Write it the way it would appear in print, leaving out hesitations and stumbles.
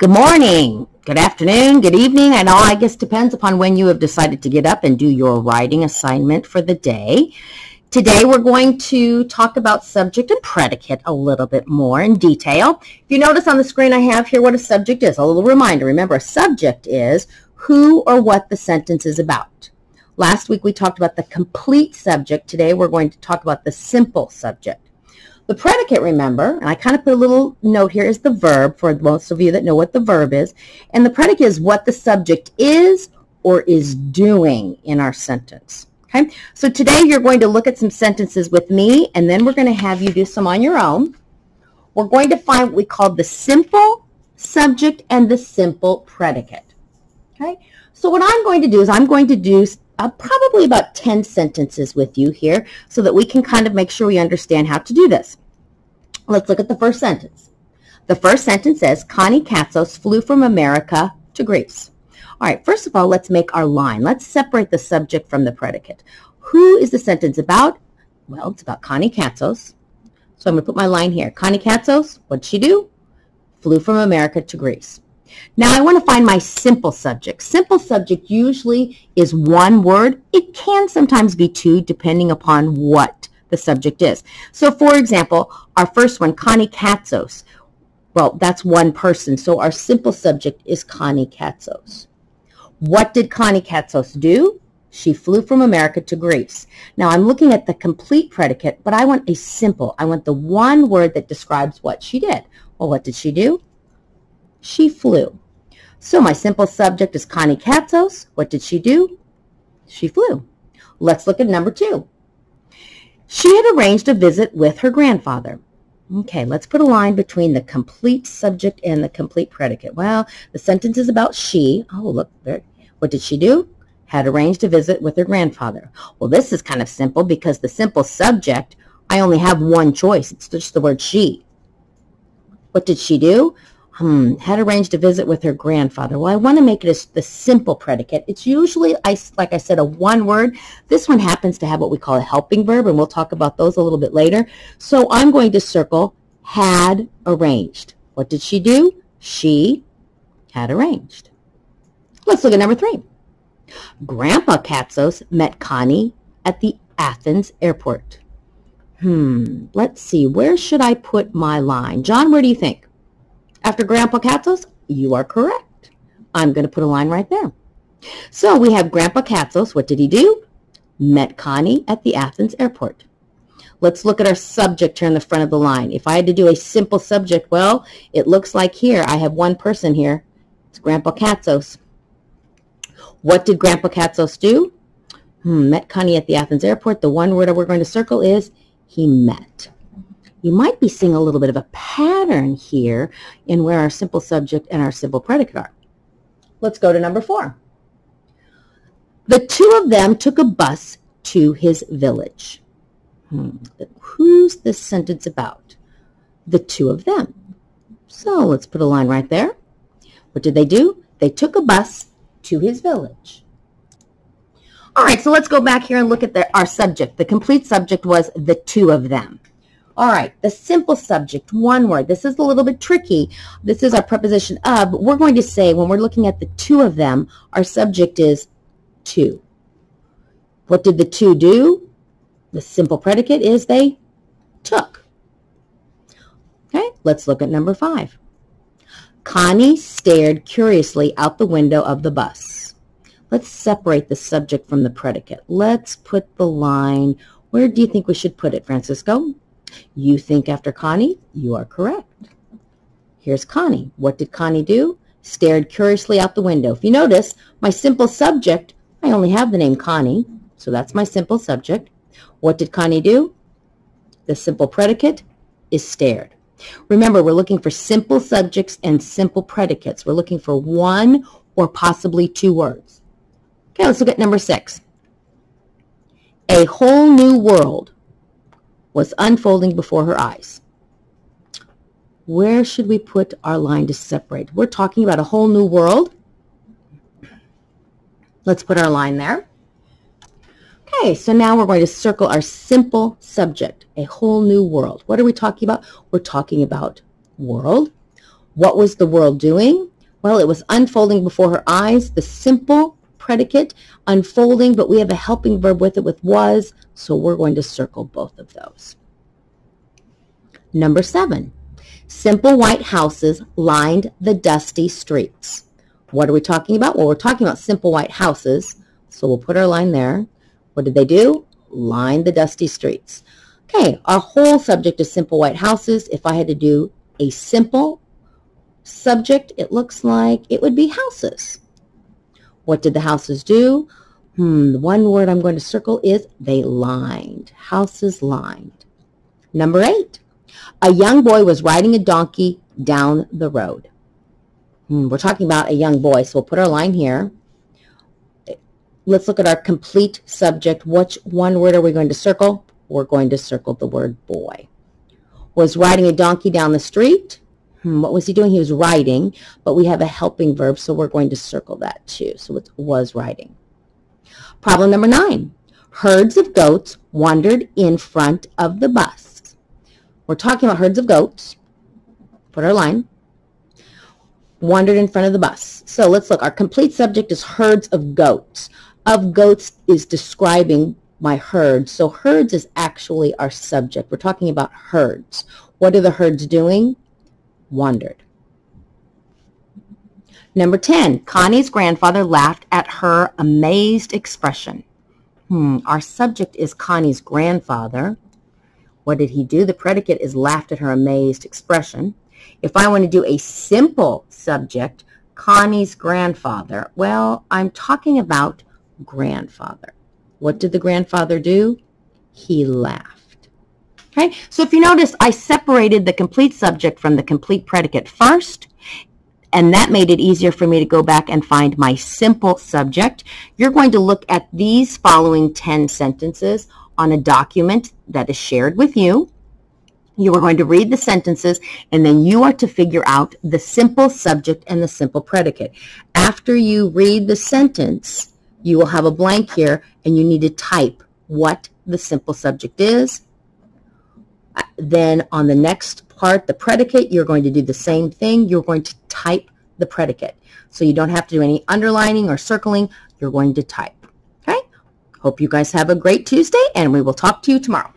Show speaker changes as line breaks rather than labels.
Good morning, good afternoon, good evening, and all I guess depends upon when you have decided to get up and do your writing assignment for the day. Today we're going to talk about subject and predicate a little bit more in detail. If you notice on the screen I have here what a subject is, a little reminder. Remember, a subject is who or what the sentence is about. Last week we talked about the complete subject. Today we're going to talk about the simple subject. The predicate, remember, and I kind of put a little note here, is the verb for most of you that know what the verb is. And the predicate is what the subject is or is doing in our sentence. Okay, so today you're going to look at some sentences with me, and then we're going to have you do some on your own. We're going to find what we call the simple subject and the simple predicate. Okay, so what I'm going to do is I'm going to do probably about 10 sentences with you here so that we can kind of make sure we understand how to do this. Let's look at the first sentence. The first sentence says, Connie Katsos flew from America to Greece. All right, first of all, let's make our line. Let's separate the subject from the predicate. Who is the sentence about? Well, it's about Connie Katsos. So I'm going to put my line here. Connie Katsos, what'd she do? Flew from America to Greece. Now I want to find my simple subject. Simple subject usually is one word. It can sometimes be two depending upon what the subject is. So for example, our first one, Connie Katsos. Well, that's one person. So our simple subject is Connie Katsos. What did Connie Katsos do? She flew from America to Greece. Now I'm looking at the complete predicate, but I want a simple. I want the one word that describes what she did. Well, what did she do? She flew. So my simple subject is Connie Katsos. What did she do? She flew. Let's look at number 2. She had arranged a visit with her grandfather. Okay, let's put a line between the complete subject and the complete predicate. Well, the sentence is about she. Oh, look, what did she do? Had arranged a visit with her grandfather. Well, this is kind of simple because the simple subject, I only have one choice. It's just the word she. What did she do? Had arranged a visit with her grandfather. Well, I want to make it the simple predicate. It's usually, like I said, a one word. This one happens to have what we call a helping verb, and we'll talk about those a little bit later. So I'm going to circle had arranged. What did she do? She had arranged. Let's look at number 3. Grandpa Katsos met Connie at the Athens airport. Let's see. Where should I put my line? John, where do you think? After Grandpa Katsos? You are correct. I'm going to put a line right there. So we have Grandpa Katsos. What did he do? Met Connie at the Athens airport. Let's look at our subject here in the front of the line. If I had to do a simple subject, well, it looks like here I have one person here. It's Grandpa Katsos. What did Grandpa Katsos do? Met Connie at the Athens airport. The one word we're going to circle is he met. You might be seeing a little bit of a pattern here in where our simple subject and our simple predicate are. Let's go to number 4. The two of them took a bus to his village. Who's this sentence about? The two of them. So let's put a line right there. What did they do? They took a bus to his village. All right, so let's go back here and look at our subject. The complete subject was the two of them. All right, the simple subject, one word. This is a little bit tricky. This is our preposition of. We're going to say when we're looking at the two of them, our subject is two. What did the two do? The simple predicate is they took. Okay, let's look at number 5. Connie stared curiously out the window of the bus. Let's separate the subject from the predicate. Let's put the line. Where do you think we should put it, Francisco? You think after Connie? You are correct. Here's Connie. What did Connie do? Stared curiously out the window. If you notice, my simple subject, I only have the name Connie, so that's my simple subject. What did Connie do? The simple predicate is stared. Remember, we're looking for simple subjects and simple predicates. We're looking for one or possibly two words. Okay, let's look at number 6. A whole new world was unfolding before her eyes. Where should we put our line to separate? We're talking about a whole new world. Let's put our line there. Okay, so now we're going to circle our simple subject, a whole new world. What are we talking about? We're talking about world. What was the world doing? Well, it was unfolding before her eyes, the simple predicate, unfolding, but we have a helping verb with it with was, so we're going to circle both of those. Number 7, simple white houses lined the dusty streets. What are we talking about? Well, we're talking about simple white houses, so we'll put our line there. What did they do? Line the dusty streets. Okay, our whole subject is simple white houses. If I had to do a simple subject, it looks like it would be houses. What did the houses do? The one word I'm going to circle is they lined. Houses lined. Number 8, a young boy was riding a donkey down the road. We're talking about a young boy, so we'll put our line here. Let's look at our complete subject. Which one word are we going to circle? We're going to circle the word boy. Was riding a donkey down the street. What was he doing? He was riding, but we have a helping verb, so we're going to circle that too. So it was riding. Problem number 9. Herds of goats wandered in front of the bus. We're talking about herds of goats. Put our line. Wandered in front of the bus. So let's look. Our complete subject is herds of goats. Of goats is describing my herd. So herds is actually our subject. We're talking about herds. What are the herds doing? Wandered. Number 10, Connie's grandfather laughed at her amazed expression. Our subject is Connie's grandfather. What did he do? The predicate is laughed at her amazed expression. If I want to do a simple subject, Connie's grandfather, well, I'm talking about grandfather. What did the grandfather do? He laughed. Okay, so if you notice, I separated the complete subject from the complete predicate first, and that made it easier for me to go back and find my simple subject. You're going to look at these following 10 sentences on a document that is shared with you. You are going to read the sentences, and then you are to figure out the simple subject and the simple predicate. After you read the sentence, you will have a blank here, and you need to type what the simple subject is. Then on the next part, the predicate, you're going to do the same thing. You're going to type the predicate. So you don't have to do any underlining or circling. You're going to type. Okay? Hope you guys have a great Tuesday, and we will talk to you tomorrow.